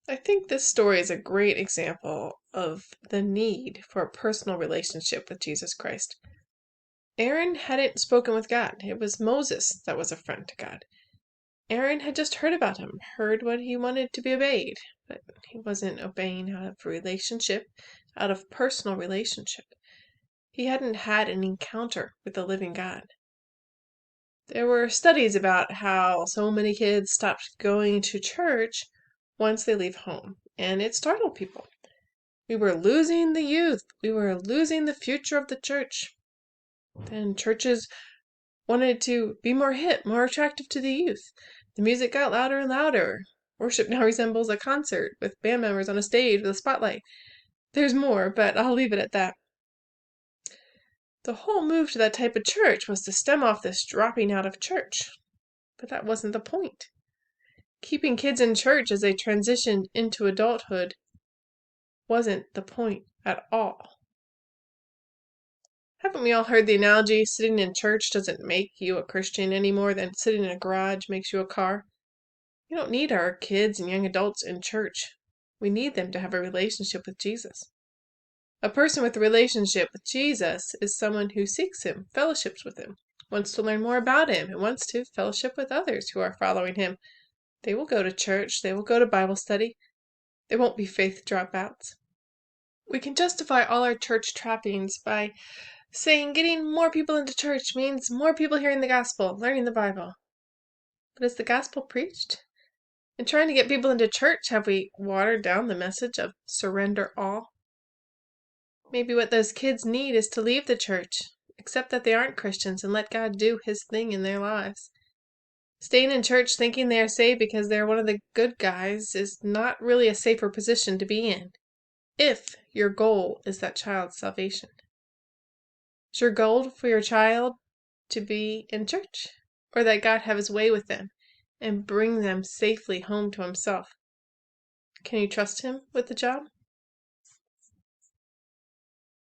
I think this story is a great example of the need for a personal relationship with Jesus Christ. Aaron hadn't spoken with God. It was Moses that was a friend to God. Aaron had just heard about him, heard what he wanted to be obeyed, but he wasn't obeying out of relationship, out of personal relationship. He hadn't had an encounter with the living God. There were studies about how so many kids stopped going to church once they leave home, and it startled people. We were losing the youth. We were losing the future of the church. Then churches wanted to be more hip, more attractive to the youth. The music got louder and louder. Worship now resembles a concert with band members on a stage with a spotlight. There's more, but I'll leave it at that. The whole move to that type of church was to stem off this dropping out of church. But that wasn't the point. Keeping kids in church as they transitioned into adulthood wasn't the point at all. Haven't we all heard the analogy, sitting in church doesn't make you a Christian any more than sitting in a garage makes you a car? We don't need our kids and young adults in church. We need them to have a relationship with Jesus. A person with a relationship with Jesus is someone who seeks him, fellowships with him, wants to learn more about him, and wants to fellowship with others who are following him. They will go to church. They will go to Bible study. They won't be faith dropouts. We can justify all our church trappings by saying getting more people into church means more people hearing the gospel, learning the Bible. But is the gospel preached? In trying to get people into church, have we watered down the message of surrender all? Maybe what those kids need is to leave the church, accept that they aren't Christians, and let God do his thing in their lives. Staying in church thinking they are saved because they're one of the good guys is not really a safer position to be in, if your goal is that child's salvation. Is your goal for your child to be in church, or that God have his way with them and bring them safely home to himself? Can you trust him with the job?